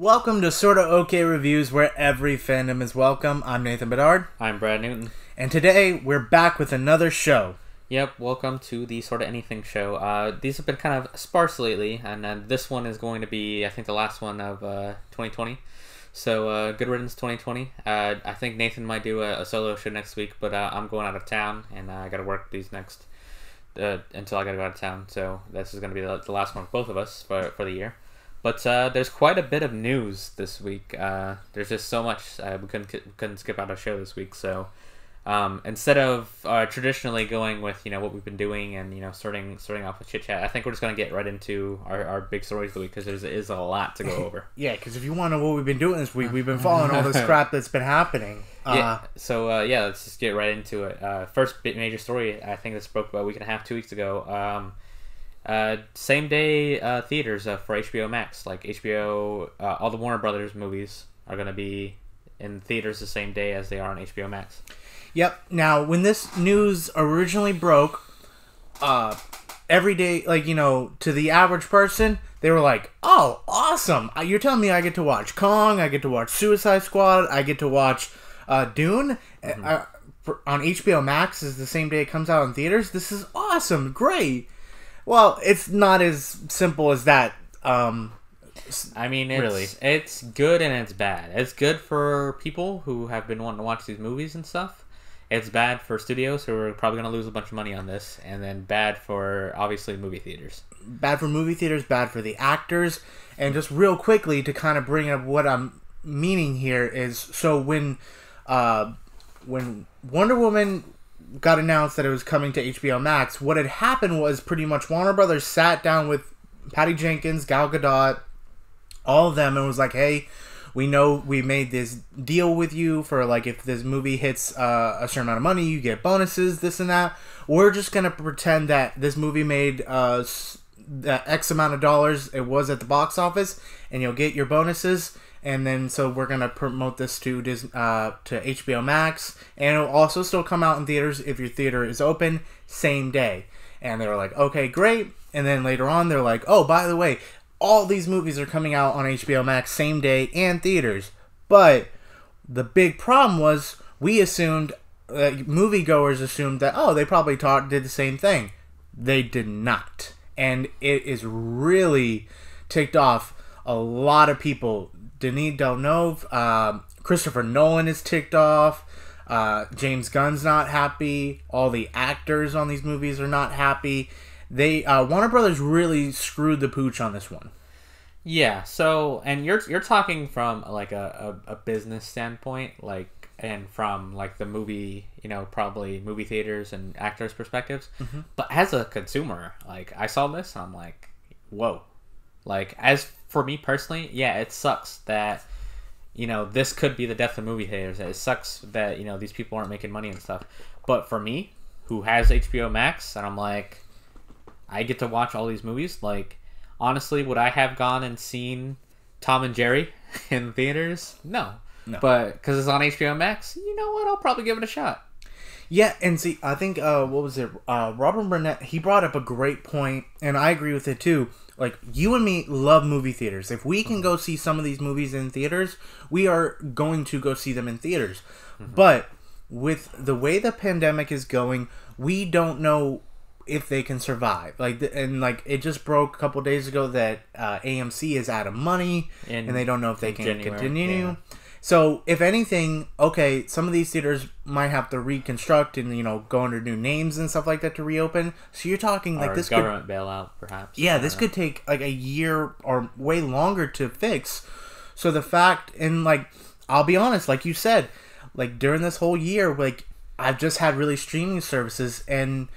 Welcome to SortaOkay Reviews, where every fandom is welcome. I'm Nathan Bedard. I'm Brad Newton. And today, we're back with another show. Yep, welcome to the SortaAnything show. These have been kind of sparse lately, and this one is going to be, I think, the last one of 2020. So, good riddance 2020. I think Nathan might do a solo show next week, but I'm going out of town, and I got to work these next, until I got to go out of town. So, this is going to be the last one for both of us for the year. But there's quite a bit of news this week. There's just so much. We couldn't skip out a show this week. So instead of traditionally going with what we've been doing and starting off with chit chat, I think we're just gonna get right into our big stories of the week because there is a lot to go over. Yeah, because if you want to know what we've been doing this week, we've been following all this crap that's been happening. Yeah. So let's just get right into it. First major story I think this broke about a week and a half, 2 weeks ago. Same day theaters for HBO Max. Like HBO, all the Warner Brothers movies are going to be in theaters the same day as they are on HBO Max. Yep. Now, when this news originally broke, every day, to the average person, they were like, "Oh, awesome! You're telling me I get to watch Kong, I get to watch Suicide Squad, I get to watch Dune on HBO Max is the same day it comes out in theaters. This is awesome, great." Well, it's not as simple as that. I mean, it's good and it's bad. It's good for people who have been wanting to watch these movies and stuff. It's bad for studios who are probably going to lose a bunch of money on this. And then bad for, obviously, movie theaters. Bad for movie theaters, bad for the actors. And just real quickly, to kind of bring up what I'm meaning here is, so when Wonder Woman got announced that it was coming to HBO Max, what had happened was pretty much Warner Brothers sat down with Patty Jenkins, Gal Gadot, all of them, and was like, "Hey, we know we made this deal with you for, if this movie hits a certain amount of money, you get bonuses, this and that. We're just going to pretend that this movie made that X amount of dollars it was at the box office, and you'll get your bonuses. And then, so we're going to promote this to HBO Max. And it'll also still come out in theaters if your theater is open, same day." And they were like, "Okay, great." And then later on, they're like, "Oh, by the way, all these movies are coming out on HBO Max same day and theaters." But the big problem was, we assumed, moviegoers assumed that, they probably did the same thing. They did not. And it is really ticked off a lot of people. Denis Villeneuve, Christopher Nolan is ticked off. James Gunn's not happy. All the actors on these movies are not happy. Warner Brothers really screwed the pooch on this one. Yeah. So, and you're talking from a business standpoint, and from the movie, probably movie theaters and actors' perspectives. Mm-hmm. But as a consumer, I saw this and I'm like, whoa. As for me personally, yeah, it sucks that, this could be the death of movie theaters. It sucks that, these people aren't making money and stuff. But for me, who has HBO Max, and I'm like, I get to watch all these movies, honestly, would I have gone and seen Tom and Jerry in theaters? No. But because it's on HBO Max, you know what? I'll probably give it a shot. Yeah, and see, I think, what was it? Robert Burnett, he brought up a great point, and I agree with it too. You and me love movie theaters. If we can go see some of these movies in theaters, we are going to go see them in theaters. Mm-hmm. But with the way the pandemic is going, we don't know if they can survive. It just broke a couple days ago that AMC is out of money, and they don't know if they can continue. Yeah. So, if anything, okay, some of these theaters might have to reconstruct and, go under new names and stuff like that to reopen. So, you're talking this government bailout, perhaps. Yeah, this could take a year or way longer to fix. So, the fact, and I'll be honest, like you said, during this whole year, I've just had really streaming services, and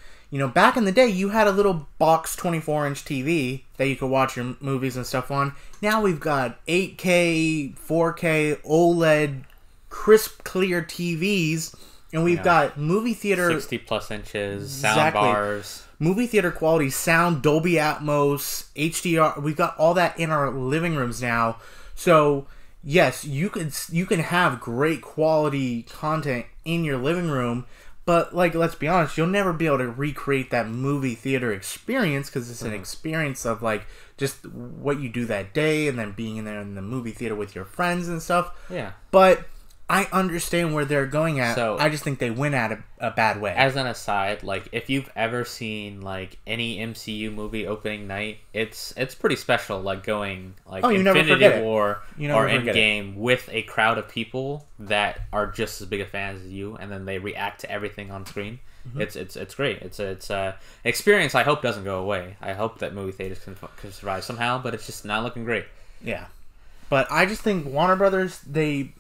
back in the day, you had a little box 24-inch TV that you could watch your movies and stuff on. Now we've got 8K, 4K, OLED, crisp, clear TVs, and we've got movie theater... 60-plus inches, sound bars. Movie theater quality sound, Dolby Atmos, HDR. We've got all that in our living rooms now. So, yes, you can have great quality content in your living room, But, like, let's be honest, you'll never be able to recreate that movie theater experience because it's an experience of, like, just what you do that day and then being in there in the movie theater with your friends and stuff. Yeah. But I understand where they're going at. So, I just think they went at a bad way. As an aside, like, if you've ever seen, like, any MCU movie opening night, it's pretty special, like, going, like, Infinity War or Endgame with a crowd of people that are just as big a fans as you, and then they react to everything on screen. Mm-hmm. It's great. It's a experience I hope doesn't go away. I hope that movie theaters can survive somehow, but it's just not looking great. Yeah. But I just think Warner Brothers, they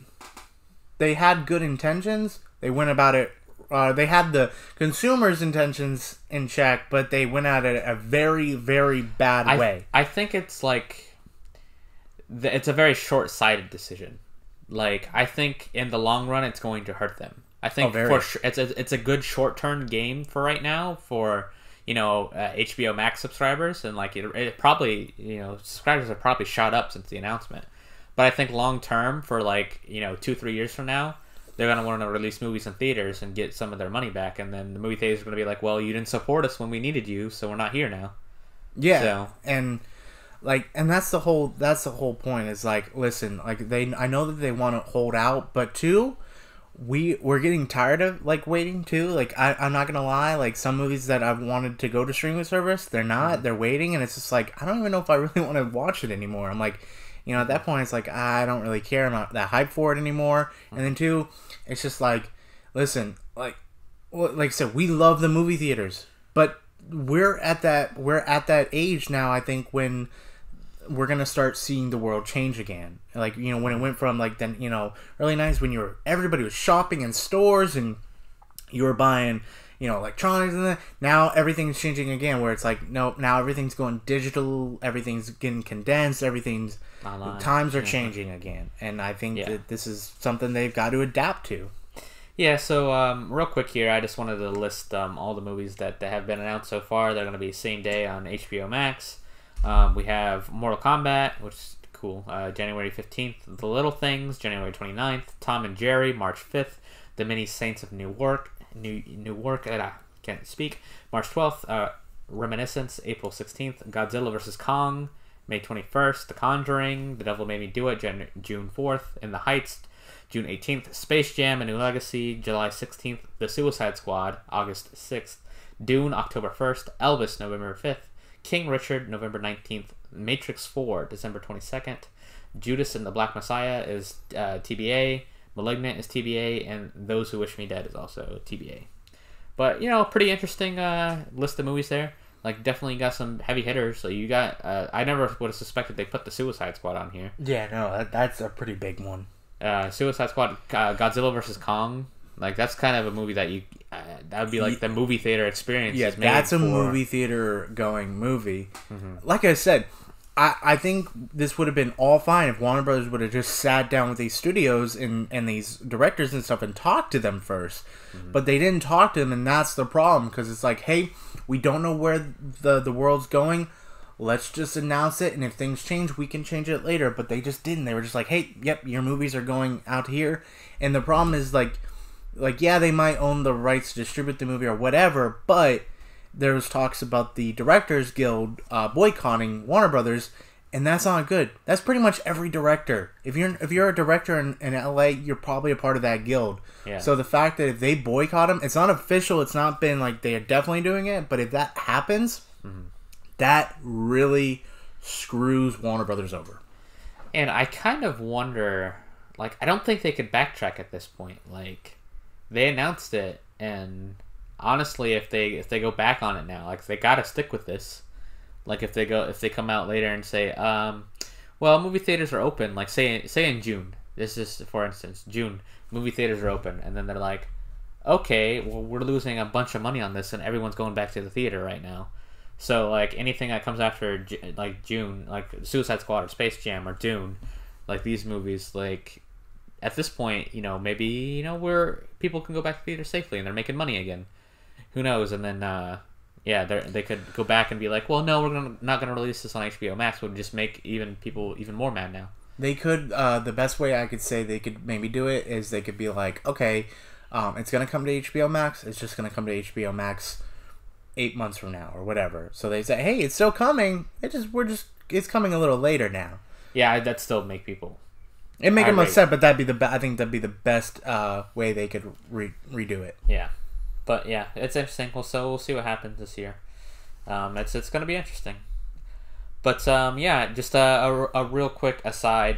had good intentions. They went about it. They had the consumers' intentions in check, but they went at it a very, very bad way. I think it's like it's a very short-sighted decision. Like, I think in the long run, it's going to hurt them. I think it's a good short-term game for right now for HBO Max subscribers, and like it probably subscribers have probably shot up since the announcement. But I think long term, for like 2-3 years from now, they're gonna want to release movies in theaters and get some of their money back, and then the movie theaters are gonna be like, well, you didn't support us when we needed you, so we're not here now. Yeah, so. and that's the whole point. Is like, listen, like I know that they want to hold out, but two, we're getting tired of like waiting too. Like I'm not gonna lie, like some movies that I've wanted to go to streaming service, they're not. They're waiting, and it's just like I don't even know if I really want to watch it anymore. I'm like. At that point, it's like, I don't really care. I'm not that hyped for it anymore. And then, two, it's just like, listen, like I said, we love the movie theaters. But we're at that age now, I think, when we're going to start seeing the world change again. Like, when it went from, like, then, early 90s when everybody was shopping in stores and you were buying... electronics and that. Now everything's changing again, where it's like, no, now everything's going digital, everything's getting condensed, everything's online. Times are changing again, and I think that this is something they've got to adapt to. Yeah, so real quick here, I just wanted to list all the movies that have been announced so far. They're going to be same day on HBO Max. We have Mortal Kombat, which is cool, January 15th. The Little Things, January 29th. Tom and Jerry, March 5th. The Many Saints of Newark, can't speak. March 12th, Reminiscence, April 16th. Godzilla vs. Kong, May 21st. The Conjuring, The Devil Made Me Do It, June 4th. In the Heights, June 18th. Space Jam, A New Legacy, July 16th. The Suicide Squad, August 6th. Dune, October 1st. Elvis, November 5th. King Richard, November 19th. Matrix 4, December 22nd. Judas and the Black Messiah is TBA. Malignant is TBA, and Those Who Wish Me Dead is also TBA. But, pretty interesting list of movies there. Like, definitely got some heavy hitters. So you got, I never would have suspected they put the Suicide Squad on here. Yeah, no, that's a pretty big one. Suicide Squad, Godzilla vs. Kong. Like, that's kind of a movie that that would be like the movie theater experience. Yeah, that's a movie theater going movie. Mm-hmm. Like I said, I think this would have been all fine if Warner Brothers would have just sat down with these studios and these directors and stuff and talked to them first. Mm-hmm. But they didn't talk to them, and that's the problem, because it's like, hey, we don't know where the world's going. Let's just announce it, and if things change, we can change it later. But they just didn't. They were just like, hey, yep, your movies are going out here. And the problem is, like yeah, they might own the rights to distribute the movie or whatever, but... there was talks about the Directors Guild boycotting Warner Brothers, and that's not good. That's pretty much every director. If you're a director in LA, you're probably a part of that guild. Yeah. So the fact that if they boycott them, it's not official. It's not been like they are definitely doing it. But if that happens, that really screws Warner Brothers over. And I kind of wonder, like, I don't think they could backtrack at this point. Like, they announced it, and... honestly, if they go back on it now, like, they gotta stick with this. Like, if they come out later and say, well, movie theaters are open, like, say in June. This is, for instance, June, movie theaters are open, and then they're like, okay, well, we're losing a bunch of money on this, and everyone's going back to the theater right now. So, like, anything that comes after, like, June, like Suicide Squad or Space Jam or Dune, like, these movies, like, at this point, maybe, where people can go back to theater safely and they're making money again. Who knows? And then, they could go back and be like, well, no, we're not going to release this on HBO Max. We'll just make people even more mad now. They could, the best way I could say they could maybe do it is they could be like, okay, It's gonna come to HBO Max. It's just gonna come to HBO Max 8 months from now or whatever. So they say, hey, it's still coming. It's coming a little later now. Yeah, that still make people. It make them upset, but I think that'd be the best way they could redo it. Yeah, but yeah, it's interesting. So we'll see what happens this year. It's going to be interesting. But yeah, just a real quick aside.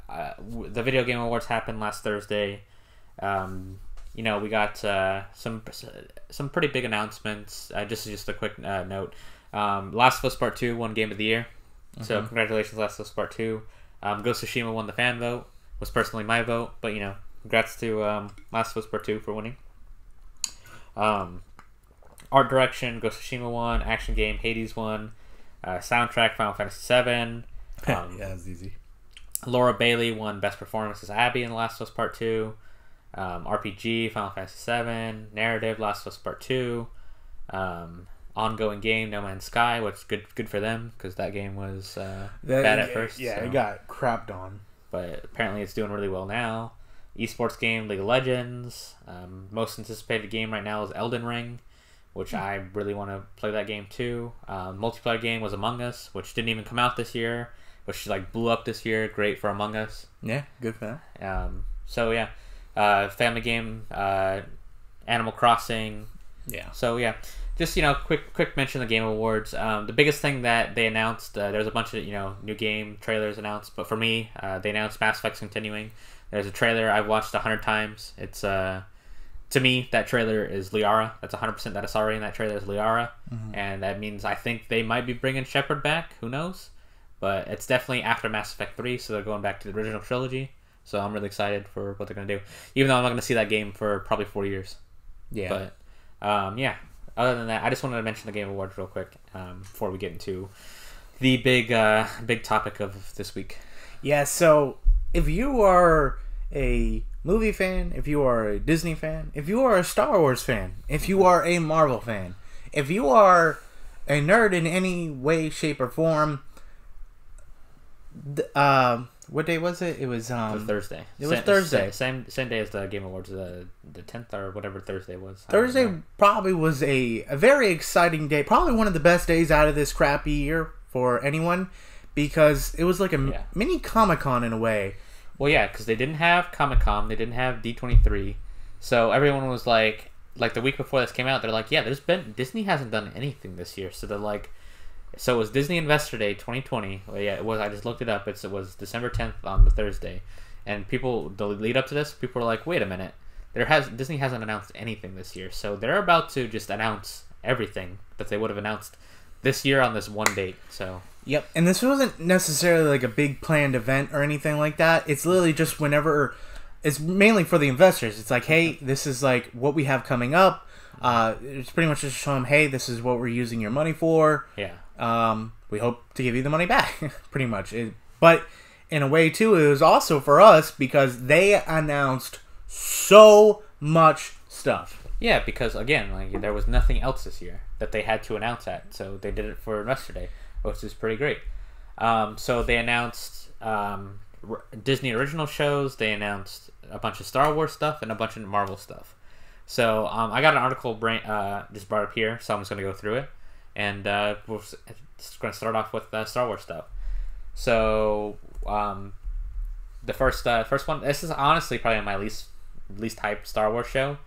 The Video Game Awards happened last Thursday. We got some pretty big announcements. Just a quick note. Last of Us Part 2 won Game of the Year. So congratulations, Last of Us Part 2. Ghost of Tsushima won the fan vote. Was personally my vote, but congrats to Last of Us Part 2 for winning. Art direction, Ghost of Tsushima won. Action game, Hades won. Soundtrack, Final Fantasy VII. Yeah, that's easy. Laura Bailey won Best Performance as Abby in Last of Us Part 2. RPG, Final Fantasy VII. Narrative, Last of Us Part 2. Ongoing game, No Man's Sky, which good for them because that game was bad at first. Yeah, so. It got crapped on. But apparently it's doing really well now. Esports game, League of Legends. Most anticipated game right now is Elden Ring, which I really want to play that game too. Multiplayer game was Among Us, which didn't even come out this year, which blew up this year. Great for Among Us. Yeah, good for that. So yeah, family game, Animal Crossing. Yeah. So yeah. Just, quick mention of the Game Awards. The biggest thing that they announced, there's a bunch of, new game trailers announced. But for me, they announced Mass Effect's continuing. There's a trailer I've watched 100 times. It's, to me, that trailer is Liara. That's 100% that I saw already in that trailer is Liara. Mm-hmm. And that means I think they might be bringing Shepard back. Who knows? But it's definitely after Mass Effect 3, so they're going back to the original trilogy. So I'm really excited for what they're going to do. Even though I'm not going to see that game for probably 4 years. Yeah. But, yeah. Other than that, I just wanted to mention the Game Awards real quick before we get into the big topic of this week. Yeah, so if you are a movie fan, if you are a Disney fan, if you are a Star Wars fan, if you are a Marvel fan, if you are a nerd in any way, shape, or form, what day was it? It was Thursday. It was Thursday. Same day as the Game Awards, the 10th or whatever Thursday was. Thursday probably was a very exciting day. Probably one of the best days out of this crappy year for anyone because it was like a mini Comic-Con in a way. Well, yeah, because they didn't have Comic-Con, they didn't have D23, so everyone was like the week before this came out, they're like, yeah, Disney hasn't done anything this year, so they're like. So it was Disney Investor Day 2020. Well, yeah, it was. I just looked it up. It was December 10th on the Thursday, and the lead up to this, people were like, "Wait a minute, Disney hasn't announced anything this year." So they're about to just announce everything that they would have announced this year on this one date. So yep, and this wasn't necessarily like a big planned event or anything like that. It's literally just whenever. It's mainly for the investors. It's like, hey, this is like what we have coming up. It's pretty much just show them, hey, this is what we're using your money for. Yeah. We hope to give you the money back, pretty much. But in a way, too, it was also for us because they announced so much stuff. Yeah, because, again, there was nothing else this year that they had to announce at, so they did it for Investor Day, which is pretty great. So they announced Disney original shows, they announced a bunch of Star Wars stuff, and a bunch of Marvel stuff. So I got an article just brought up here, so I'm just going to go through it. And we're just going to start off with Star Wars stuff. So the first one, this is honestly probably my least hyped Star Wars show,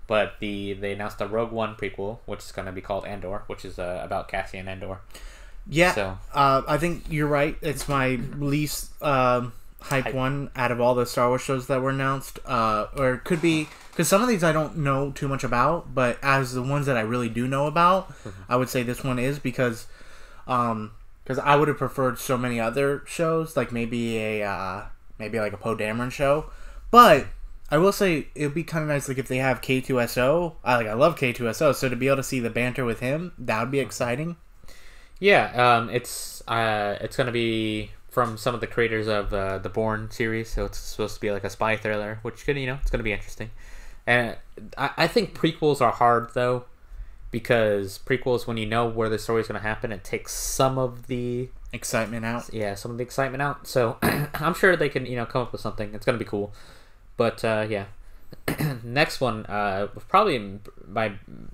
but they announced a Rogue One prequel, which is going to be called Andor, which is about Cassian Andor. Yeah, so I think you're right. It's my least hyped one out of all the Star Wars shows that were announced, or it could be. Because some of these I don't know too much about, but as the ones that I really do know about, I would say this one is because I would have preferred so many other shows, like maybe like a Poe Dameron show. But I will say it would be kind of nice, like if they have K2SO. I love K2SO, so to be able to see the banter with him, that would be exciting. Yeah, it's going to be from some of the creators of the Bourne series, so it's supposed to be like a spy thriller, which could it's going to be interesting. And I think prequels are hard, though, because prequels, when you know where the story is going to happen, it takes some of the excitement out. Yeah, some of the excitement out. So I'm sure they can, come up with something. It's going to be cool. But, yeah. Next one, probably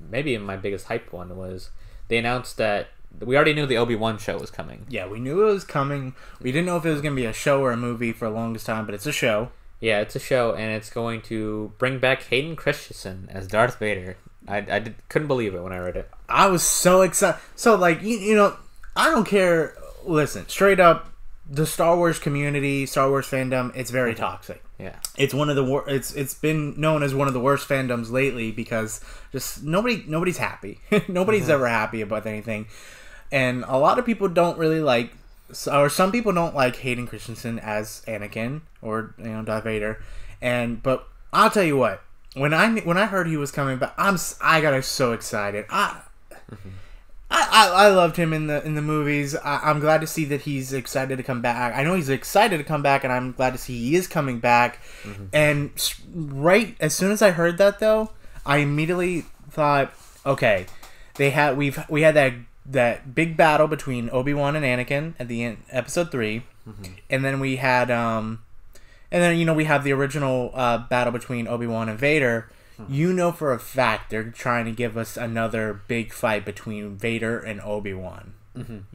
maybe my biggest hype one was they announced that we already knew the Obi-Wan show was coming. Yeah, we knew it was coming. We didn't know if it was going to be a show or a movie for the longest time, but it's a show. Yeah, it's a show, and it's going to bring back Hayden Christensen as Darth Vader. I couldn't believe it when I read it. I was so excited. So, like, you know, I don't care. Listen, straight up, the Star Wars community, Star Wars fandom, it's very toxic. Yeah, it's one of the it's been known as one of the worst fandoms lately because just nobody's happy. Nobody's ever happy about anything, and a lot of people don't really like, or some people don't like Hayden Christensen as Anakin or Darth Vader, but I'll tell you what, when I heard he was coming back, I got so excited. I loved him in the movies. I'm glad to see that he's excited to come back. I know he's excited to come back, and I'm glad to see he is coming back. And right as soon as I heard that, though, I immediately thought, okay, we had that big battle between Obi-Wan and Anakin at the end, episode 3, and then we had we have the original battle between Obi-Wan and Vader. You know for a fact they're trying to give us another big fight between Vader and Obi-Wan.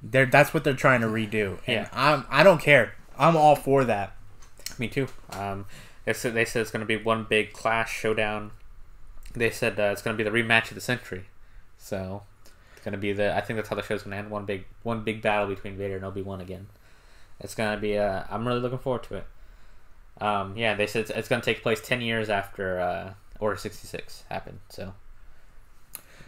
That's what they're trying to redo. And I don't care. I'm all for that. Me too. They said it's going to be one big clash showdown. They said it's going to be the rematch of the century. So it's going to be I think that's how the show's going to end. One big battle between Vader and Obi-Wan again. It's going to be. I'm really looking forward to it. They said it's going to take place 10 years after Order 66 happened, so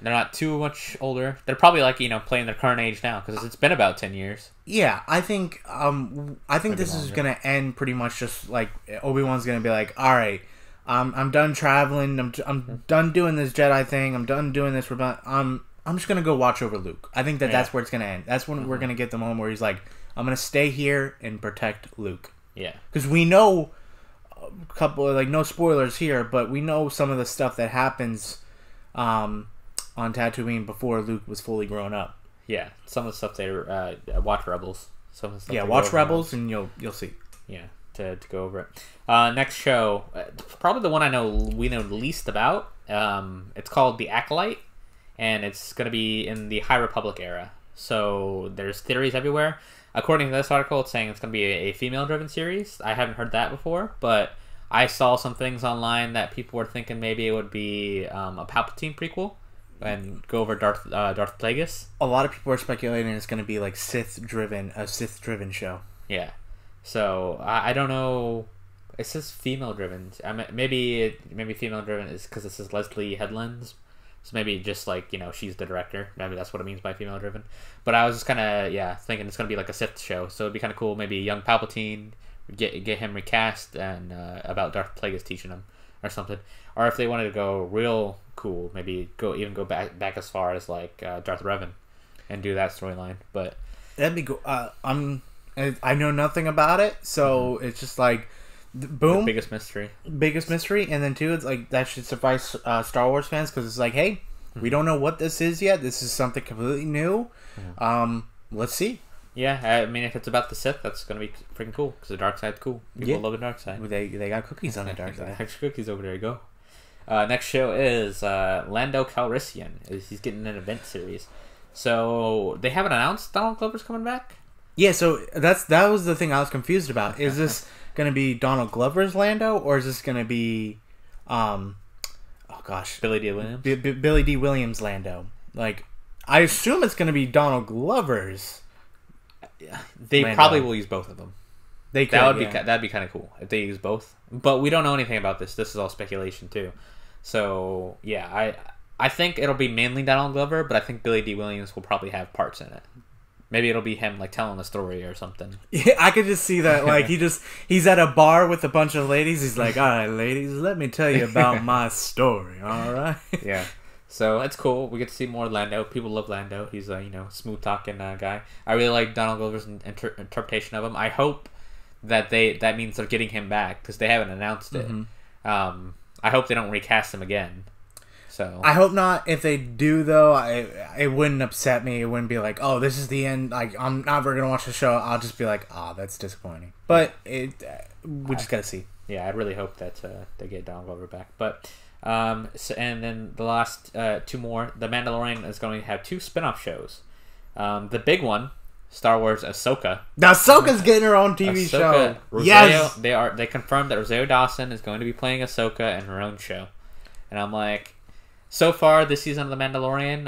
they're not too much older. They're probably like playing their current age now because it's been about 10 years. Yeah, I think this is gonna end pretty much just like Obi-Wan's gonna be like, all right, I'm done traveling. I'm done doing this Jedi thing. I'm done doing this. I'm just gonna go watch over Luke. I think that's where it's gonna end. That's when we're gonna get the moment where he's like, I'm gonna stay here and protect Luke. Yeah, because we know. Couple of, no spoilers here, but we know some of the stuff that happens on Tatooine before Luke was fully grown up. Yeah, some of the stuff they watch Rebels. Some of the stuff watch Rebels, and you'll see. Yeah, to go over it. Next show, probably the one we know least about. It's called The Acolyte, and it's going to be in the High Republic era. So there's theories everywhere. According to this article, it's saying it's going to be a female-driven series. I haven't heard that before, but I saw some things online that people were thinking maybe it would be a Palpatine prequel and go over Darth Plagueis. A lot of people are speculating it's going to be like a Sith-driven show. Yeah. So I don't know. It says female-driven. Maybe female-driven is because it says Leslie Headlands. So maybe just she's the director. Maybe that's what it means by female driven. But I was just kind of thinking it's gonna be like a Sith show. So it'd be kind of cool. Maybe young Palpatine, get him recast and about Darth Plagueis teaching him or something. Or if they wanted to go real cool, maybe go back as far as Darth Revan and do that storyline. But that'd be cool. I know nothing about it, so it's just boom, the biggest mystery, and then too, it's that should suffice Star Wars fans because it's hey, we don't know what this is yet. This is something completely new. Let's see. Yeah, I mean, if it's about the Sith, that's gonna be freaking cool because the dark side's cool. People love the dark side. They got cookies on the dark side. Extra cookies over there. You go. Next show is Lando Calrissian. He's getting an event series. So they haven't announced Donald Glover's coming back. Yeah, so that was the thing I was confused about. Is this going to be Donald Glover's Lando, or is this going to be, Billy D. Williams? Billy D. Williams Lando. I assume it's going to be Donald Glover's. They Lando. Probably will use both of them. They could, that'd be kind of cool if they use both. But we don't know anything about this. This is all speculation too. So yeah, I think it'll be mainly Donald Glover, but I think Billy D. Williams will probably have parts in it. Maybe it'll be him telling a story or something. Yeah, I could just see that. He's at a bar with a bunch of ladies. He's like, all right, ladies, let me tell you about my story. All right. Yeah. So it's cool. We get to see more Lando. People love Lando. He's a smooth talking guy. I really like Donald Glover's interpretation of him. I hope that means they're getting him back because they haven't announced it. I hope they don't recast him again. So I hope not. If they do, though, it wouldn't upset me. It wouldn't be like, oh, this is the end. I'm never gonna watch the show. I'll just be like, that's disappointing. But we just gotta see. Yeah, I really hope that they get Donald Glover back. But and then the last two more. The Mandalorian is going to have 2 spin-off shows. The big one, Star Wars Ahsoka. Now Ahsoka's getting her own TV show. Yes, they confirmed that Rosario Dawson is going to be playing Ahsoka in her own show, and I'm like, so far this season of The Mandalorian,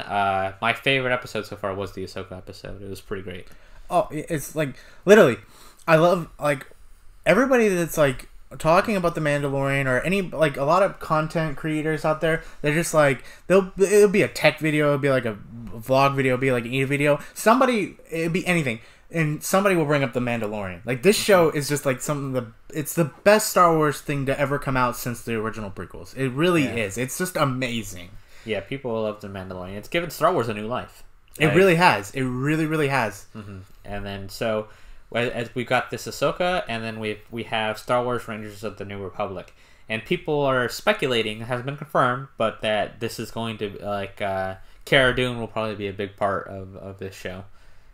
my favorite episode so far was the Ahsoka episode. It was pretty great. Oh, it's like literally, I love like everybody that's like talking about The Mandalorian or any like a lot of content creators out there. They're just like it'll be a tech video, it'll be like a vlog video, it'll be like an eat video. It'll be anything, and somebody will bring up The Mandalorian. Like this show is just like it's the best Star Wars thing to ever come out since the original prequels. It really is. It's just amazing. Yeah, people love The Mandalorian. It's given Star Wars a new life. It really has. It really, really has. Mm-hmm. And then so, as we've got this Ahsoka, and then we have Star Wars Rangers of the New Republic, and people are speculating, it hasn't been confirmed, but that this is going to like Cara Dune will probably be a big part of this show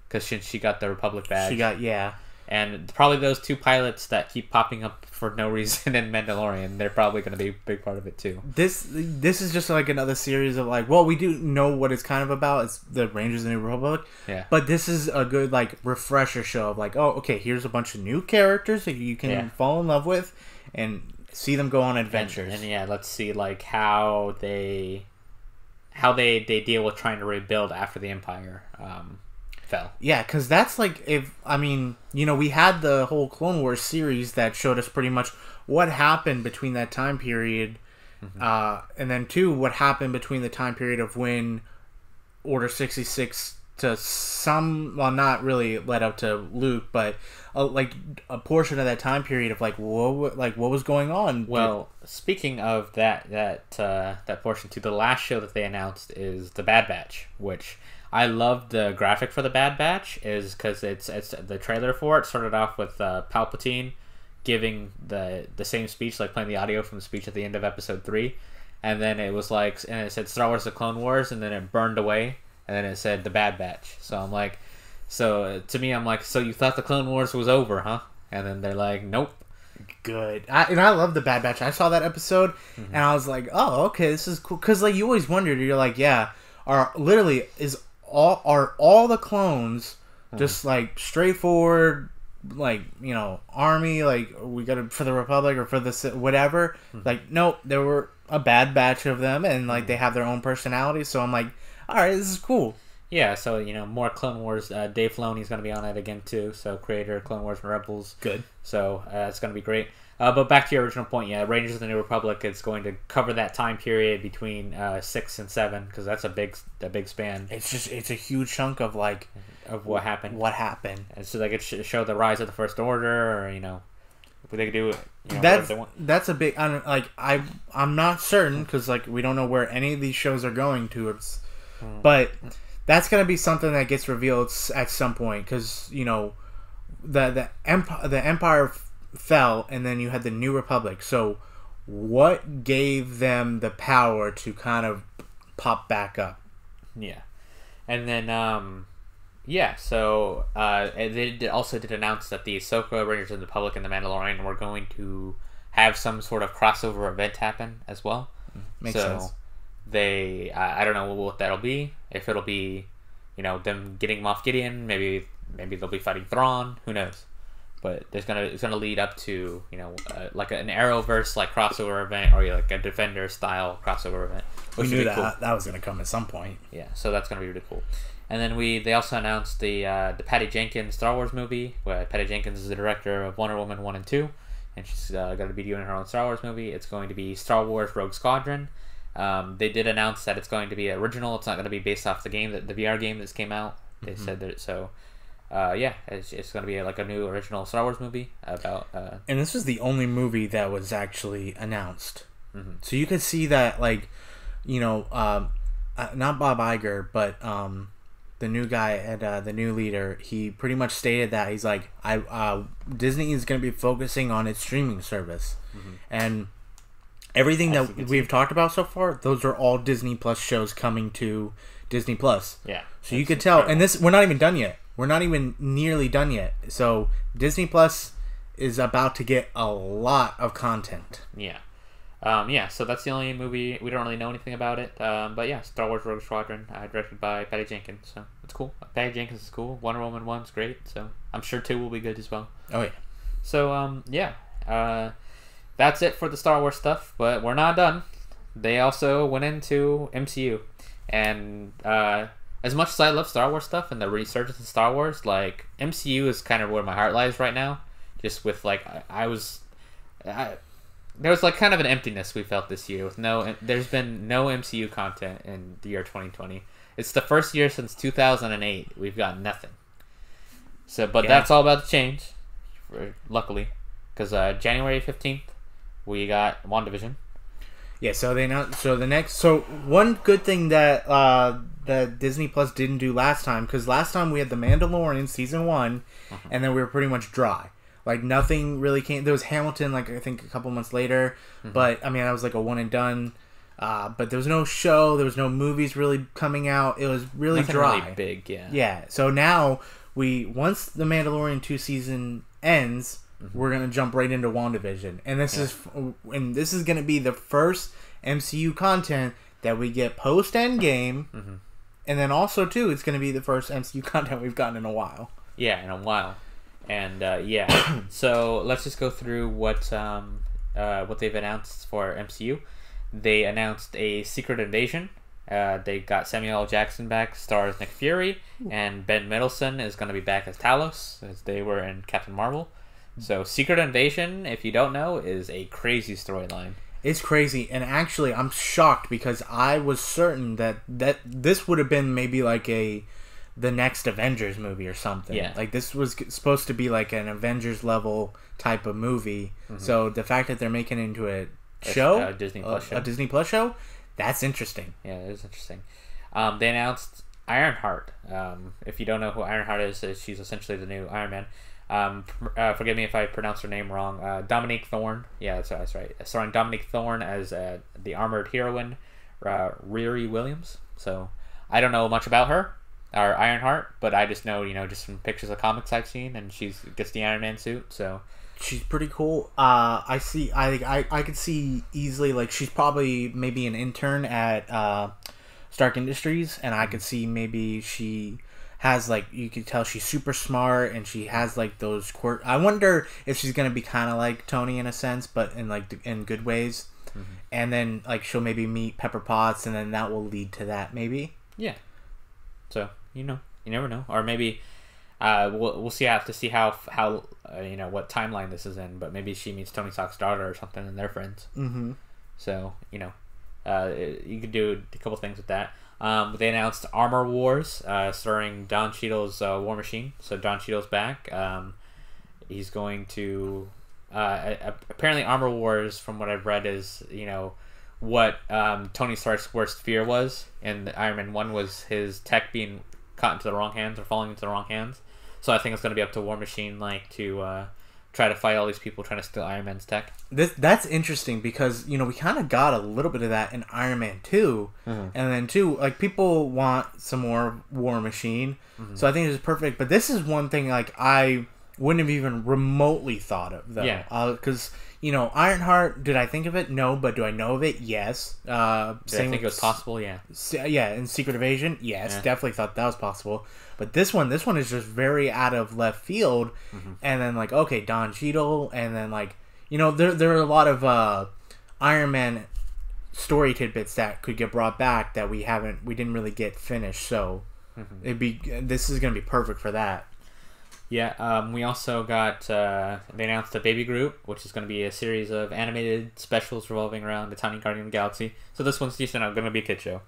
because she got the Republic badge. And probably those 2 pilots that keep popping up for no reason in Mandalorian, they're probably going to be a big part of it too. This is just like another series of like, well, we do know what it's kind of about. It's the Rangers of the New Republic. Yeah. But this is a good like refresher show of like, oh, okay, here's a bunch of new characters that you can fall in love with and see them go on adventures. And yeah, let's see like how they deal with trying to rebuild after the Empire fell. Yeah, because that's like, we had the whole Clone Wars series that showed us pretty much what happened between that time period, and then what happened between the time period of when Order 66 to not really led up to Luke, but like a portion of that time period of like what was going on. Well, speaking of that portion too, the last show that they announced is The Bad Batch, which I love the graphic for The Bad Batch is because it's the trailer for it started off with Palpatine giving the same speech, like playing the audio from the speech at the end of episode 3, and then it was like, and it said Star Wars: The Clone Wars, and then it burned away, and then it said The Bad Batch. So I'm like, so to me I'm like, so you thought the Clone Wars was over, huh? And then they're like, nope. Good. I love The Bad Batch. I saw that episode and I was like, oh, okay, this is cool, because like you always wondered, you're like, yeah, are all the clones just like straightforward, like, army, like we got it for the Republic or for the whatever? Like, nope, there were a bad batch of them, and like they have their own personality. So I'm like, all right, this is cool. Yeah, so more Clone Wars. Dave Filoni's going to be on it again too. So creator of Clone Wars and Rebels. Good. So it's going to be great. But back to your original point, yeah, Rangers of the New Republic is going to cover that time period between 6 and 7, because that's a big span. It's a huge chunk of like of what happened. And so they could show the rise of the First Order, or they could do that's a big. I'm not certain, because like we don't know where any of these shows are going to, but that's gonna be something that gets revealed at some point, because the Empire fell, and then you had the New Republic. So what gave them the power to kind of pop back up? Yeah. And then so they also did announce that the Ahsoka, Rangers of the Republic, and the Mandalorian were going to have some sort of crossover event happen as well. Makes sense. They I don't know what that'll be. If it'll be them getting Moff Gideon, maybe they'll be fighting Thrawn, who knows. But it's gonna lead up to like an Arrowverse like crossover event, or like a Defender style crossover event. We knew that was gonna come at some point. Yeah, so that's gonna be really cool. And then they also announced the Patty Jenkins Star Wars movie, where Patty Jenkins is the director of Wonder Woman 1 and 2, and she's gonna be doing her own Star Wars movie. It's going to be Star Wars Rogue Squadron. They did announce that it's going to be original. It's not going to be based off the VR game that just came out. They said that so. It's going to be like a new original Star Wars movie about. And this was the only movie that was actually announced, so you could see that, like, not Bob Iger, but the new guy and the new leader. He pretty much stated that he's like, Disney is going to be focusing on its streaming service, and everything that we've talked about so far, those are all Disney Plus shows coming to Disney Plus. Yeah. So you could tell, and we're not even done yet. We're not even nearly done yet. So Disney Plus is about to get a lot of content. Yeah. So that's the only movie. We don't really know anything about it. But yeah, Star Wars Rogue Squadron, directed by Patty Jenkins. So it's cool. Patty Jenkins is cool. Wonder Woman 1's great. So I'm sure 2 will be good as well. Oh, yeah. So, that's it for the Star Wars stuff. But we're not done. They also went into MCU. And as much as I love Star Wars stuff and the resurgence of Star Wars, like, MCU is kind of where my heart lies right now. Just with, like, there was like kind of an emptiness we felt this year with there's been no MCU content in the year 2020. It's the first year since 2008 we've got nothing. So, but that's all about to change, luckily, because January 15th we got WandaVision. Yeah, so they announced. So one good thing that that Disney Plus didn't do last time, because last time we had The Mandalorian season 1, and then we were pretty much dry. Like, nothing really came. There was Hamilton, like, I think a couple months later. But, I mean, that was like a one and done. But there was no show. There was no movies really coming out. It was really Nothing dry. really big, yeah. Yeah. So now, once The Mandalorian 2 season ends, we're going to jump right into WandaVision. And this is going to be the first MCU content that we get post-Endgame. And then also, too, it's going to be the first MCU content we've gotten in a while. Yeah, in a while. And so let's just go through what they've announced for MCU. They announced a Secret Invasion. They got Samuel L. Jackson back, stars Nick Fury, and Ben Mendelsohn is going to be back as Talos, as they were in Captain Marvel. So Secret Invasion, if you don't know, is a crazy storyline. It's crazy, and actually, I'm shocked because I was certain that this would have been maybe like the next Avengers movie or something. Yeah. Like, this was supposed to be like an Avengers level type of movie. So the fact that they're making it into a Disney Plus show. A Disney Plus show, that's interesting. Yeah, it is interesting. They announced Ironheart. If you don't know who Ironheart is she's essentially the new Iron Man. Forgive me if I pronounce her name wrong. Dominique Thorne. Yeah, that's right. Starring Dominique Thorne as the armored heroine, Riri Williams. So I don't know much about her, or Ironheart, but I just know, just from pictures of comics I've seen, and she gets the Iron Man suit, so she's pretty cool. I could see easily, like, she's probably maybe an intern at Stark Industries, and I could see maybe she has, like, you could tell she's super smart, and she has, like, those quirks. I wonder if she's gonna be kind of like Tony in a sense, but in good ways. And then, like, she'll maybe meet Pepper Potts, and then that will lead to that, maybe. Yeah. So, you never know. Or maybe we'll see. Have to see how what timeline this is in. But maybe she meets Tony Stark's daughter or something, and they're friends. So you could do a couple things with that. They announced Armor Wars, starring Don Cheadle's War Machine. So Don Cheadle's back. He's going to apparently Armor Wars, from what I've read, is what Tony Stark's worst fear was in the Iron Man 1 was his tech being caught into the wrong hands or falling into the wrong hands. So I think it's going to be up to War Machine, like, to try to fight all these people trying to steal Iron Man's tech. That's interesting because, we kind of got a little bit of that in Iron Man 2. And then, too, like, people want some more War Machine. So I think it's perfect. But this is one thing, like, I wouldn't have even remotely thought of, though. Yeah. Because, Ironheart, did I think of it? No, but do I know of it? Yes. Did I think it was possible? Yeah. Yeah, in Secret Invasion? Yes, definitely thought that was possible. But this one is just very out of left field. And then, like, okay, Don Cheadle, and then, like, there are a lot of Iron Man story tidbits that could get brought back that we didn't really get finished. So this is going to be perfect for that. Yeah, we also got, they announced a Baby Groot, which is going to be a series of animated specials revolving around the tiny Guardian of the Galaxy. So this one's decent. Going to be a kid show.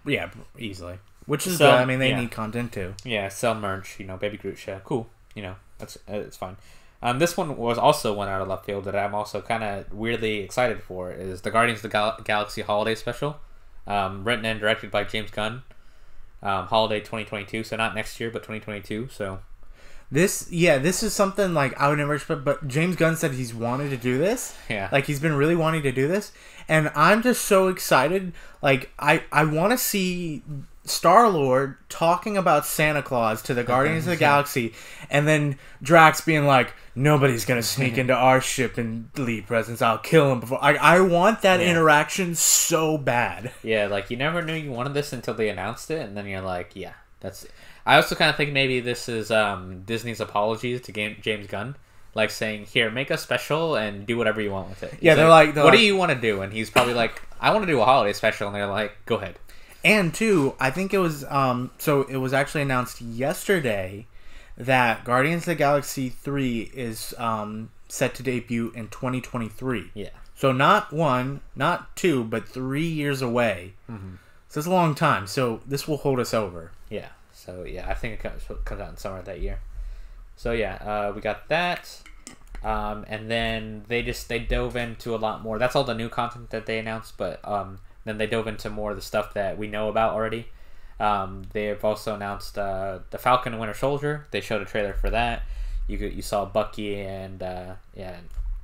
Yeah, easily. Which is good. I mean, they need content too. Yeah, sell merch, Baby Groot show. Cool. It's fine. This one was also one out of left field that I'm also kind of weirdly excited for, is the Guardians of the Galaxy Holiday Special, written and directed by James Gunn. Holiday 2022, so not next year, but 2022, so... This is something, like, I would never expect, but James Gunn said he's wanted to do this. Yeah. Like, he's been really wanting to do this. And I'm just so excited. Like, I want to see Star-Lord talking about Santa Claus to the Guardians of the Galaxy, and then Drax being like, nobody's gonna sneak into our ship and leave presents. I'll kill him before. I want that interaction so bad. Yeah, like, you never knew you wanted this until they announced it, and then you're like, yeah, that's it. I also kind of think maybe this is Disney's apologies to James Gunn. Like, saying, here, make a special and do whatever you want with it. Yeah, they're like, what do you want to do? And he's probably like, I want to do a holiday special. And they're like, go ahead. And two, I think it was so it was actually announced yesterday that Guardians of the Galaxy 3 is set to debut in 2023. Yeah. So not 1, not 2, but 3 years away. Mm-hmm. So it's a long time. So this will hold us over. Yeah. So yeah, I think it comes out in summer that year. So yeah, we got that. And then they dove into a lot more. That's all the new content that they announced, but then they dove into more of the stuff that we know about already. They have also announced the Falcon and Winter Soldier. They showed a trailer for that. You saw Bucky and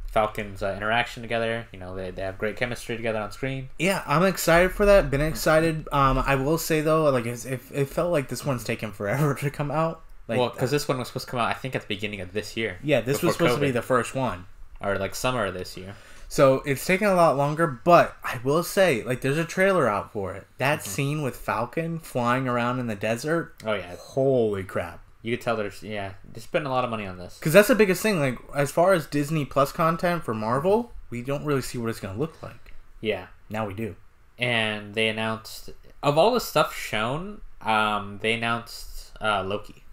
Falcon's interaction together. You know, they have great chemistry together on screen. Yeah, I'm excited for that. Been excited. I will say though, like it felt like this one's taken forever to come out. Like, well, because this one was supposed to come out, I think, at the beginning of this year. Yeah, this was supposed to be the first one, or like summer of this year. So it's taken a lot longer, but I will say, like, there's a trailer out for it. That scene with Falcon flying around in the desert. Oh yeah, holy crap! You could tell they're spending a lot of money on this. Because that's the biggest thing. Like, as far as Disney Plus content for Marvel, we don't really see what it's going to look like. Yeah, now we do. And they announced, of all the stuff shown, they announced Loki,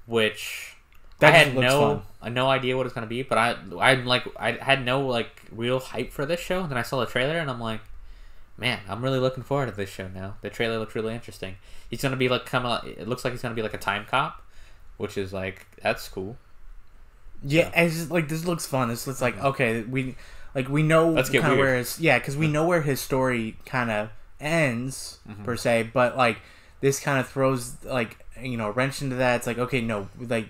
which. I had no idea what it's gonna be, but I had no like real hype for this show. And then I saw the trailer, and I'm like, man, I'm really looking forward to this show now. The trailer looks really interesting. He's gonna be like it looks like he's gonna be like a time cop, which is like, that's cool. Yeah, so. It's just, like, this looks fun. This looks like, okay, we know kind of where his because we know where his story kind of ends per se, but like this kind of throws like, you know, a wrench into that. It's like, okay, no, like.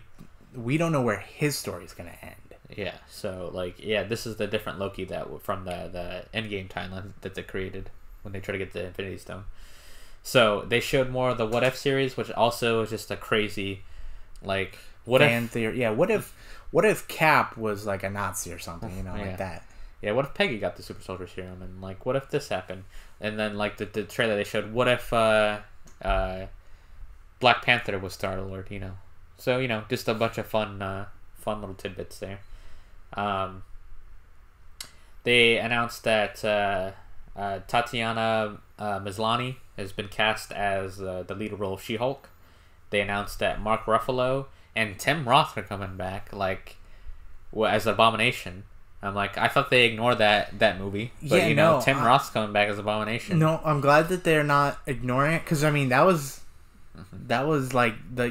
We don't know where his story is going to end. Yeah, so, like, this is the different Loki that from the Endgame timeline that they created when they try to get the Infinity Stone. So, they showed more of the What If series, which also is just a crazy, like, what if Cap was, like, a Nazi or something, you know, like that. Yeah, what if Peggy got the Super Soldier Serum? And, like, what if this happened? And then, like, the trailer they showed, what if Black Panther was Star-Lord, you know? So, you know, just a bunch of fun little tidbits there. They announced that Tatiana Maslany has been cast as the lead role of She-Hulk. They announced that Mark Ruffalo and Tim Roth are coming back, like, as Abomination. I'm like, I thought they ignored that movie, but Tim Roth's coming back as Abomination. No, I'm glad that they're not ignoring it, because I mean that was like the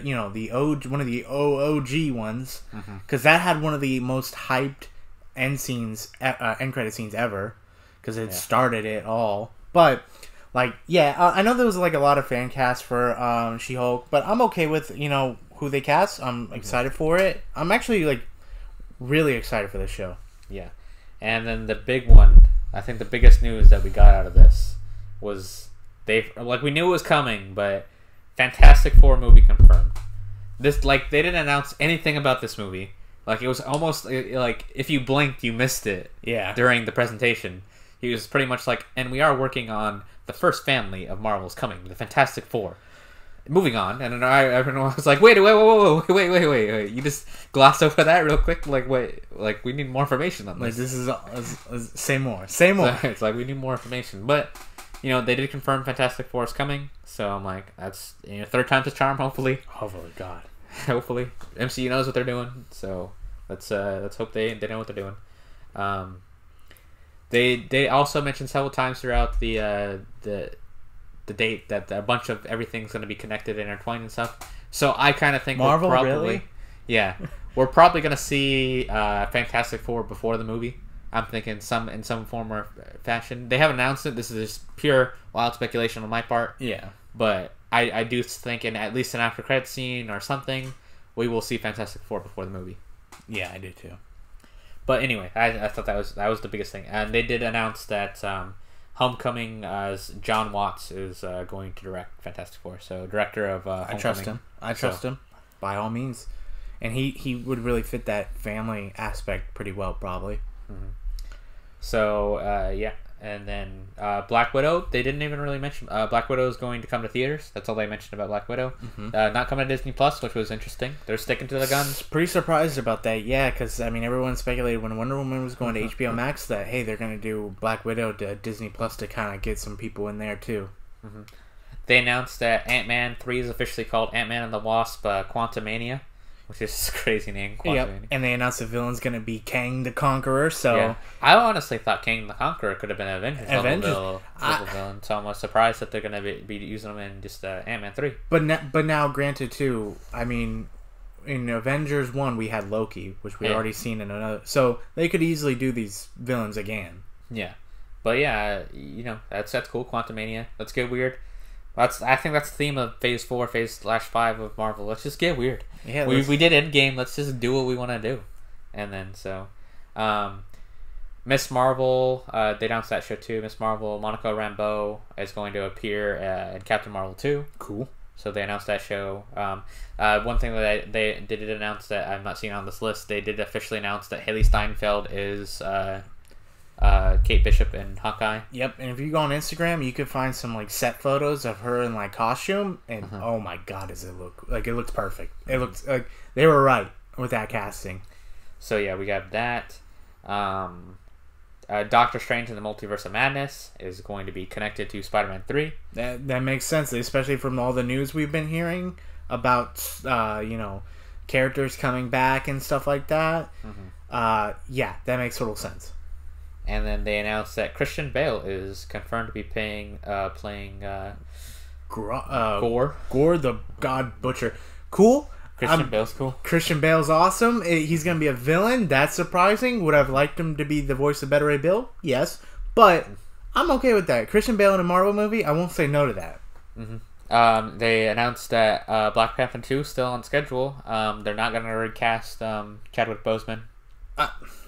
one of the OG ones, because that had one of the most hyped end credit scenes ever, because it started it all. But like, I know there was like a lot of fan cast for She-Hulk, but I'm okay with who they cast. I'm excited for it. I'm actually like really excited for this show. Yeah, and then the big one, I think the biggest news that we got out of this was we knew it was coming, but Fantastic Four movie confirmed. This, like, they didn't announce anything about this movie. Like, it was almost like if you blinked, you missed it. Yeah. During the presentation, he was pretty much like, and we are working on the first family of Marvel's coming, the Fantastic Four. Moving on, and then everyone was like, wait, you just glossed over that real quick. Like, wait, like, we need more information on this. Like, this is say more. So, it's like, we need more information, but. They did confirm Fantastic Four is coming, so I'm like, that's third time's a charm. Hopefully, God, hopefully, MCU knows what they're doing. So let's hope they know what they're doing. They also mentioned several times throughout the date that a bunch of everything's going to be connected, intertwined and stuff. So I kind of think Marvel we're probably, really, we're probably going to see Fantastic Four before the movie. I'm thinking in some form or fashion. They haven't announced it. This is just pure wild speculation on my part. Yeah. But I do think in at least an after credit scene or something, we will see Fantastic Four before the movie. Yeah, I do too. But anyway, I thought that was the biggest thing. And they did announce that Homecoming, as John Watts is going to direct Fantastic Four. So director of Homecoming. I trust him by all means, and he would really fit that family aspect pretty well, probably. Mm-hmm. So yeah. And then Black Widow, they didn't even really mention. Black Widow is going to come to theaters. That's all they mentioned about Black Widow. Mm-hmm. Not coming to Disney Plus, which was interesting. They're sticking to the guns. Pretty surprised about that, yeah, because, I mean, everyone speculated when Wonder Woman was going to HBO Max that, hey, they're going to do Black Widow to Disney Plus to kind of get some people in there, too. Mm-hmm. They announced that Ant-Man 3 is officially called Ant-Man and the Wasp Quantumania, which is a crazy name. Yep. And they announced the villain's going to be Kang the Conqueror, so... Yeah. I honestly thought Kang the Conqueror could have been an Avengers level villain, so I'm surprised that they're going to be using him in just Ant-Man 3. But now, granted, too, I mean, in Avengers 1, we had Loki, which we've already seen in another... So, they could easily do these villains again. Yeah. But yeah, you know, that's cool, Quantumania. Let's get weird. I think that's the theme of Phase 4, Phase/5 of Marvel. Let's just get weird. Yeah, we did Endgame. Let's just do what we want to do. And then, so... Miss Marvel, they announced that show too. Miss Marvel, Monica Rambeau is going to appear in Captain Marvel 2. Cool. So they announced that show. One thing that they did announce that I'm not seeing on this list, they did officially announce that Haley Steinfeld is Kate Bishop in Hawkeye. Yep, and if you go on Instagram, you can find some like set photos of her in like costume, and oh my god, does it look like it looks perfect? It looks like they were right with that casting. So yeah, we got that. Doctor Strange in the Multiverse of Madness is going to be connected to Spider-Man 3. That makes sense, especially from all the news we've been hearing about characters coming back and stuff like that. Yeah, that makes total sense. And then they announced that Christian Bale is confirmed to be playing Gore. Gore the God Butcher. Cool. Christian Bale's cool. Christian Bale's awesome. He's going to be a villain. That's surprising. Would I have liked him to be the voice of Better Ray Bill? Yes. But I'm okay with that. Christian Bale in a Marvel movie, I won't say no to that. Mm-hmm. They announced that Black Panther 2 is still on schedule. They're not going to recast Chadwick Boseman.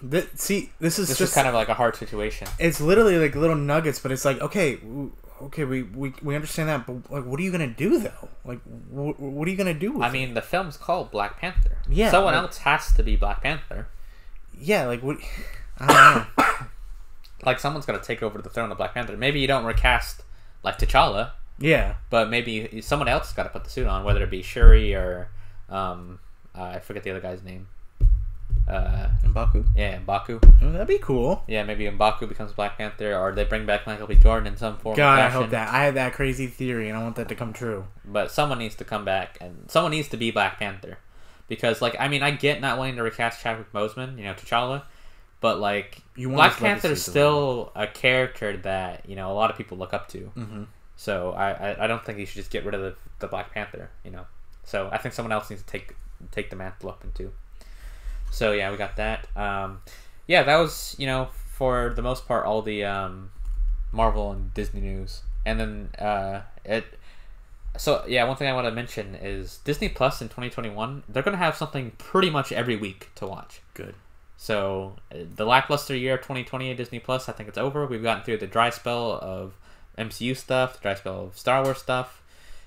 This is just kind of like a hard situation. It's literally like little nuggets, but it's like, okay, we understand that, but like, what are you gonna do though? Like, what are you gonna do with mean, the film's called Black Panther. Yeah, someone else has to be Black Panther. Yeah, like what? I don't know. Like someone's gonna take over the throne of Black Panther. Maybe you don't recast like T'Challa. Yeah, but maybe someone else has got to put the suit on, whether it be Shuri or I forget the other guy's name. M'Baku. Yeah, M'Baku. Oh, that'd be cool. Yeah, maybe M'Baku becomes Black Panther, or they bring back Michael B. Jordan in some form. God, I hope that. I had that crazy theory, and I want that to come true. But someone needs to come back, and someone needs to be Black Panther, because, like, I mean, I get not wanting to recast Chadwick Boseman, T'Challa, but like, Black Panther is still a character that a lot of people look up to. Mm-hmm. So I don't think you should just get rid of the Black Panther. So I think someone else needs to take the mantle up into. So yeah, we got that. Yeah, that was for the most part all the Marvel and Disney news. And then one thing I want to mention is Disney Plus in 2021. They're gonna have something pretty much every week to watch. Good. So the lackluster year of 2020 at Disney Plus, I think it's over. We've gotten through the dry spell of MCU stuff, the dry spell of Star Wars stuff.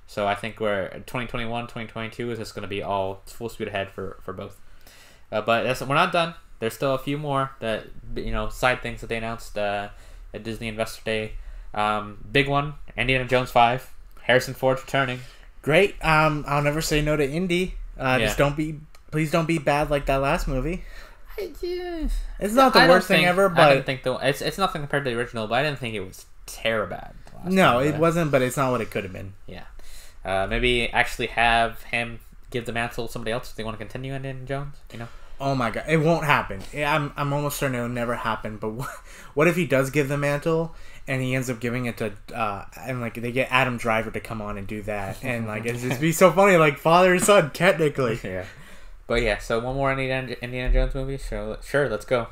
So I think we're 2021, 2022 is just going to be all full speed ahead for both. But we're not done. There's still a few more that side things that they announced at Disney Investor Day. Big one, Indiana Jones 5. Harrison Ford's returning. Great. I'll never say no to Indy. Just please don't be bad like that last movie. It's not the worst thing ever, but I didn't think it's nothing compared to the original. But I didn't think it was terrible bad. No, it wasn't, but it's not what it could have been. Yeah. Maybe actually have him give the mantle to somebody else if they want to continue Indiana Jones. Oh my god, it won't happen. I'm almost certain it'll never happen. But what if he does give the mantle and he ends up giving it to and like they get Adam Driver to come on and do that, and like it'd just be so funny, like father and son technically. Yeah. But yeah, so one more Indiana Jones movie. Sure, let's go.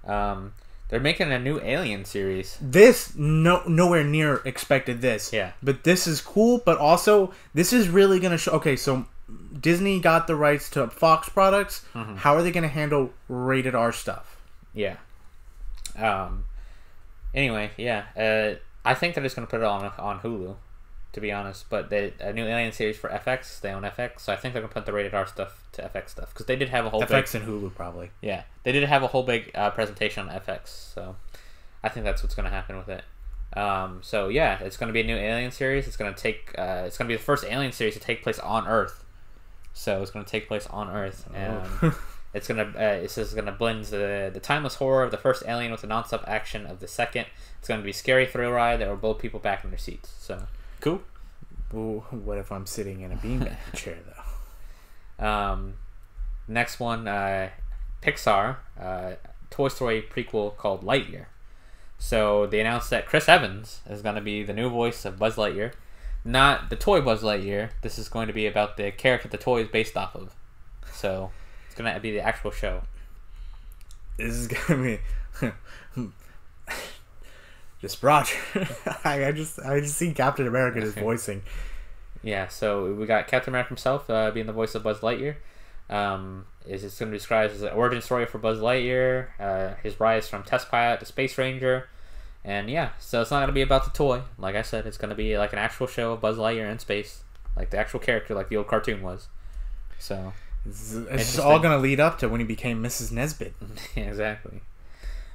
They're making a new Alien series. This nowhere near expected this. Yeah. But this is cool. But also, this is really gonna show. Okay, so Disney got the rights to Fox products. Mm-hmm. How are they gonna handle rated R stuff? Yeah. Anyway, yeah. I think they're just gonna put it on Hulu, to be honest. But a new Alien series for FX. They own FX, so I think they're gonna put the rated R stuff to FX stuff because they did have a whole FX and Hulu probably. Yeah, they did have a whole big presentation on FX, so I think that's what's gonna happen with it. So yeah, it's gonna be a new Alien series. It's gonna be the first Alien series to take place on Earth. So it's gonna take place on Earth, and it's gonna blend the timeless horror of the first Alien with the nonstop action of the second. It's gonna be a scary thrill ride that will blow people back in their seats. So cool. Well, what if I'm sitting in a beanbag chair though? Next one, Pixar, Toy Story prequel called Lightyear. So they announced that Chris Evans is going to be the new voice of Buzz Lightyear. Not the toy Buzz Lightyear. This is going to be about the character the toy is based off of. So it's going to be the actual show. This is going to be... just Roger. I just see Captain America just voicing. Yeah, so we got Captain America himself being the voice of Buzz Lightyear. It's going to be described as an origin story for Buzz Lightyear, his rise from test pilot to space ranger, and yeah, so it's not going to be about the toy. Like I said, it's going to be like an actual show of Buzz Lightyear in space, like the actual character, like the old cartoon was. So it's all going to lead up to when he became Mrs. Nesbitt. Yeah, exactly.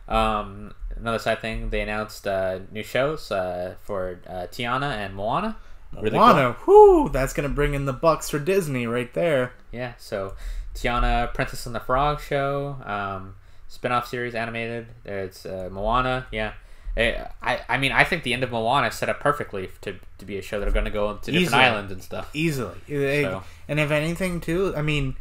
Another side thing, they announced new shows for Tiana and Moana. Really Moana, cool. Whoo! That's gonna bring in the bucks for Disney right there. Yeah, so Tiana, Princess and the Frog show, spin-off series animated. It's Moana. Yeah, I mean, I think the end of Moana is set up perfectly to be a show that are going to go to different islands and stuff. Easily, and if anything, too, I mean,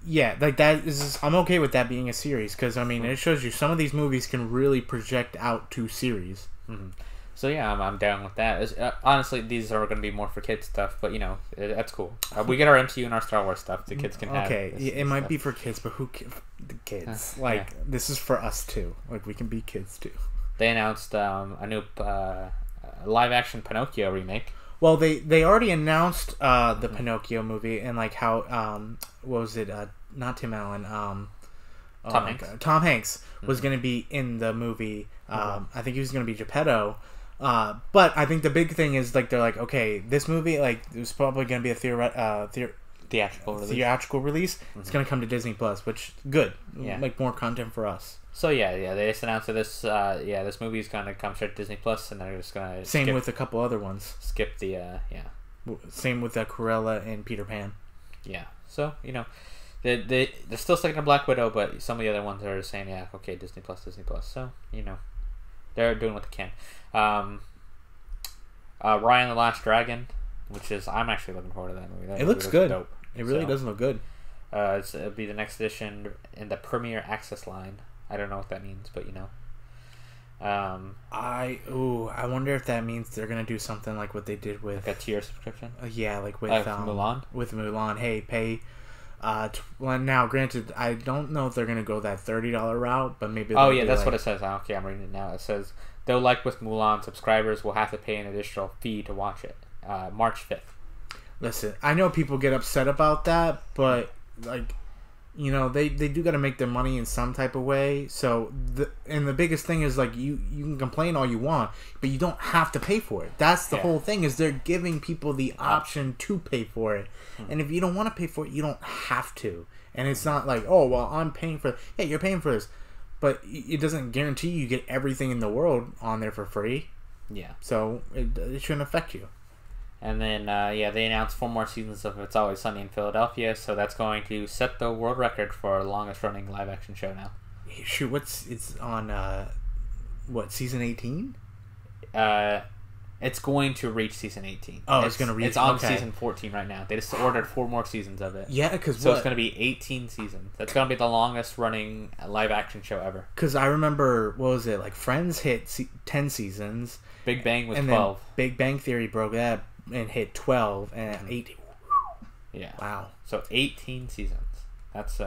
yeah, like that is. I'm okay with that being a series because I mean, it shows you some of these movies can really project out to series. Mm-hmm. So yeah, I'm down with that. Honestly, these are going to be more for kids stuff, but you know, that's cool. We get our MCU and our Star Wars stuff. The kids can have. Okay, it might be for kids, but the kids? This is for us too. Like we can be kids too. They announced a new live-action Pinocchio remake. Well, they already announced the Pinocchio movie and like how what was it? Not Tim Allen. Tom Hanks. Tom Hanks was going to be in the movie. I think he was going to be Geppetto. But I think the big thing is like they're like, okay, this movie like it was probably going to be a theatrical release. It's going to come to Disney Plus, which good. Yeah, like more content for us. So yeah, they just announced that this movie is going to come straight to Disney Plus, and they're just going to with a couple other ones. Skip the Same with Cruella and Peter Pan. Yeah, so you know. They're still sticking to Black Widow, but some of the other ones are saying, yeah, okay, Disney Plus. So, you know, they're doing what they can. Ryan the Last Dragon, which is, I'm actually looking forward to that movie. It looks good. Dope. It really does look good. It'll be the next edition in the Premier Access line. I don't know what that means, but you know. I wonder if that means they're gonna do something like what they did with like a tier subscription. Yeah, like with Mulan. With Mulan, hey, pay. Well, now, granted, I don't know if they're gonna go that $30 route, but maybe. Oh yeah, that's what it says. Okay, I'm reading it now. It says though, like with Mulan, subscribers will have to pay an additional fee to watch it. March 5th. Listen, I know people get upset about that, but like, you know, they do got to make their money in some type of way. So the biggest thing is like you can complain all you want, but you don't have to pay for it. That's the whole thing, is they're giving people the option to pay for it. And if you don't want to pay for it, you don't have to. And it's not like, oh, well, I'm paying for it. Yeah, you're paying for this. But it doesn't guarantee you get everything in the world on there for free. Yeah. So it shouldn't affect you. And then, they announced 4 more seasons of It's Always Sunny in Philadelphia. So that's going to set the world record for the longest running live action show now. Shoot, it's on, season 18? It's going to reach season 18. Oh, it's going to reach. It's on season 14 right now. They just ordered 4 more seasons of it. Yeah, because so it's going to be 18 seasons. That's going to be the longest running live action show ever. Because I remember, what was it, like Friends hit 10 seasons. Big Bang was 12. Then Big Bang Theory broke that and hit 12 and 18. Yeah. Wow. So 18 seasons. That's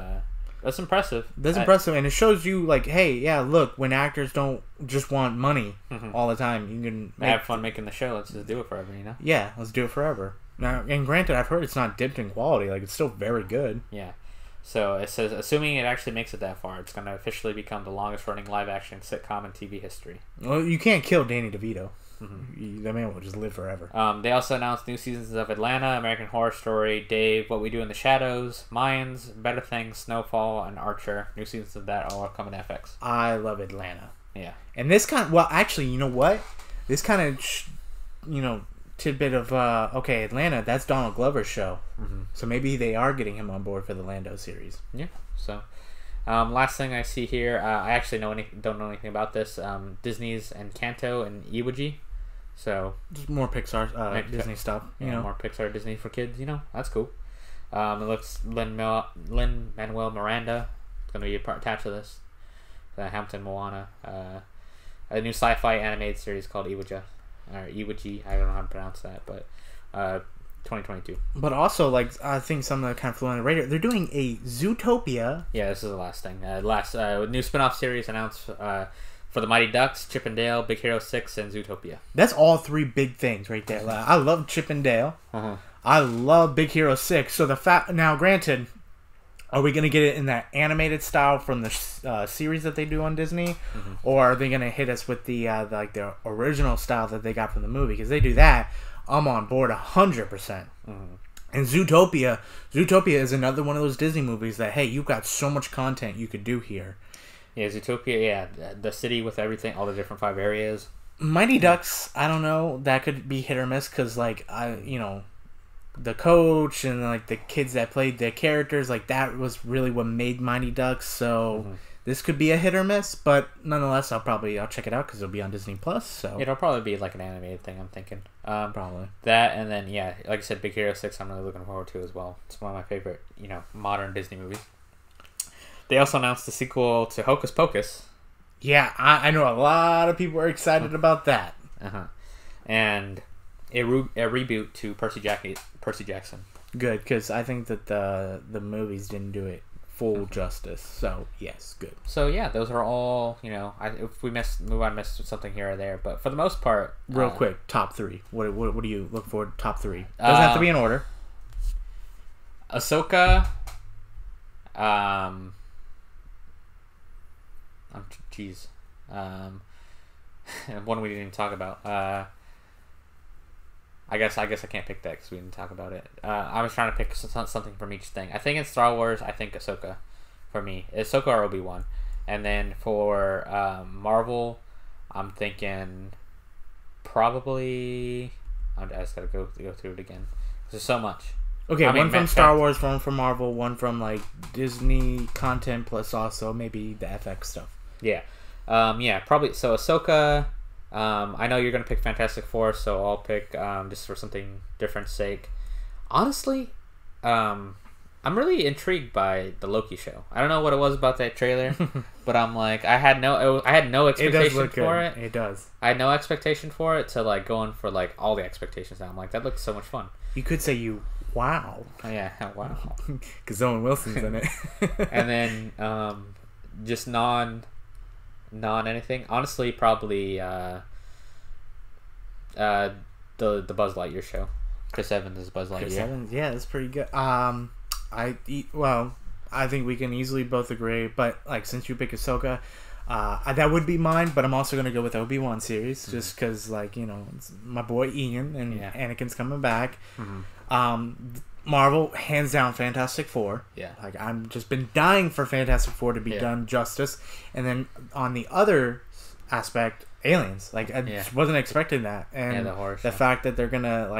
impressive. That's impressive, and it shows you, like, hey, yeah, look, when actors don't just want money all the time, you can have fun making the show. Let's just do it forever, you know? Yeah, let's do it forever. Now, and granted, I've heard it's not dipped in quality. Like, it's still very good. Yeah. So it says, assuming it actually makes it that far, it's going to officially become the longest-running live-action sitcom in TV history. Well, you can't kill Danny DeVito. That man will just live forever. They also announced new seasons of Atlanta, American Horror Story, Dave, What We Do in the Shadows, Mayans, Better Things, Snowfall, and Archer. New seasons of that all are coming to FX. I love Atlanta. Yeah. And this well, actually, you know what? This kind of, tidbit of, okay, Atlanta, that's Donald Glover's show. So maybe they are getting him on board for the Lando series. Yeah, so... last thing I see here, I actually don't know anything about this. Disney's Encanto and Iwo Jima. So just more Pixar, Disney stuff. You know, more Pixar, Disney for kids. That's cool. It looks Lin-Manuel Miranda is going to be attached to this. Hamilton Moana. A new sci-fi animated series called Iwo Jima. Or Iwo Jima. I don't know how to pronounce that, but 2022. But also, I think something that kind of flew on the radar. They're doing a Zootopia. Yeah, this is the last thing. New spin-off series announced for the Mighty Ducks, Chip and Dale, Big Hero 6, and Zootopia. That's all three big things right there. I love Chip and Dale. I love Big Hero 6. So now, granted, are we going to get it in that animated style from the series that they do on Disney, or are they going to hit us with the original style that they got from the movie? Because they do that, I'm on board 100%. And Zootopia is another one of those Disney movies that, hey, you've got so much content you could do here. Yeah, Zootopia, yeah. The city with everything, all the different 5 areas. Mighty Ducks, I don't know. That could be hit or miss because, the coach and, the kids that played the characters, that was really what made Mighty Ducks. So this could be a hit or miss, but nonetheless, I'll check it out because it'll be on Disney Plus. So it'll probably be an animated thing, I'm thinking. Probably. That, and then, yeah, like I said, Big Hero 6, I'm really looking forward to as well. It's one of my favorite, modern Disney movies. They also announced the sequel to Hocus Pocus. Yeah, I know a lot of people are excited about that. And a reboot to Percy Jackson. Good, because I think that the movies didn't do it full justice. So, yes, good. So, yeah, those are all, if we missed something here or there. But for the most part... Real quick, top 3. What do you look for top 3? Doesn't have to be in order. Ahsoka... one we didn't even talk about. I guess I can't pick that because we didn't talk about it. I was trying to pick something from each thing. I think in Star Wars, I think Ahsoka. For me, Ahsoka or Obi-Wan, and then for Marvel, I'm thinking probably. I just gotta go through it again. There's so much. Okay, one from Star Wars, one from Marvel, one from Disney content, plus also maybe the FX stuff. Yeah. Probably. So Ahsoka, I know you're going to pick Fantastic Four, so I'll pick just for something different sake. Honestly, I'm really intrigued by the Loki show. I don't know what it was about that trailer, but I'm I had no expectation for it. It does. I had no expectation for it to going for all the expectations now. I'm that looks so much fun. You could say wow. Oh, yeah, wow. Because Owen Wilson's in it. And then just non anything. Honestly, probably the Buzz Lightyear show. Chris Evans is Buzz Lightyear. Chris Evans, yeah, that's pretty good. I think we can easily both agree. But since you pick Ahsoka, that would be mine. But I'm also gonna go with Obi-Wan series, just because it's my boy Ian and Anakin's coming back. Marvel, hands down, Fantastic Four. Yeah. I'm just been dying for Fantastic Four to be done justice. And then on the other aspect, Aliens. I just wasn't expecting that. And the fact that they're gonna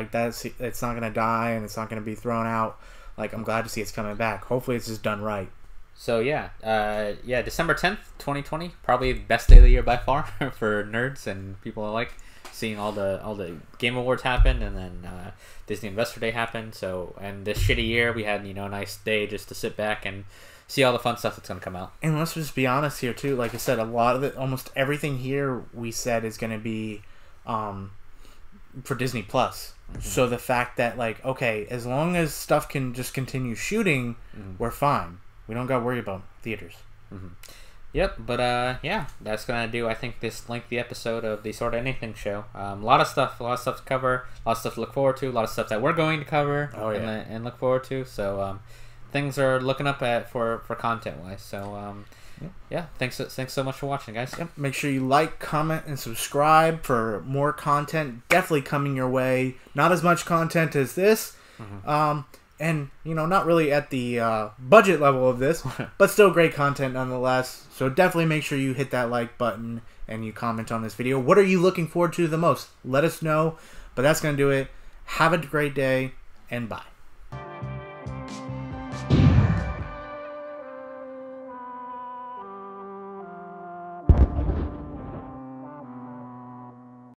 it's not gonna die and it's not gonna be thrown out. I'm glad to see it's coming back. Hopefully it's just done right. So December 10th, 2020, probably the best day of the year by far for nerds and people seeing all the Game Awards happen, and then Disney Investor Day happened. So, and this shitty year, we had a nice day just to sit back and see all the fun stuff that's gonna come out. And let's just be honest here too. Like I said, a lot of it, almost everything here, we said is gonna be for Disney Plus. So the fact that okay, as long as stuff can just continue shooting, we're fine. We don't gotta worry about theaters. Yep, but that's gonna do, I think, this lengthy episode of the SortaAnything show. A lot of stuff to cover, a lot of stuff to look forward to, a lot of stuff that we're going to cover and look forward to. So things are looking up for content wise. So yeah, thanks so much for watching, guys. Yep. Make sure you like, comment, and subscribe for more content. Definitely coming your way. Not as much content as this. And, you know, not really at the budget level of this, but still great content nonetheless. So definitely make sure you hit that like button and you comment on this video. What are you looking forward to the most? Let us know. But that's going to do it. Have a great day, and bye.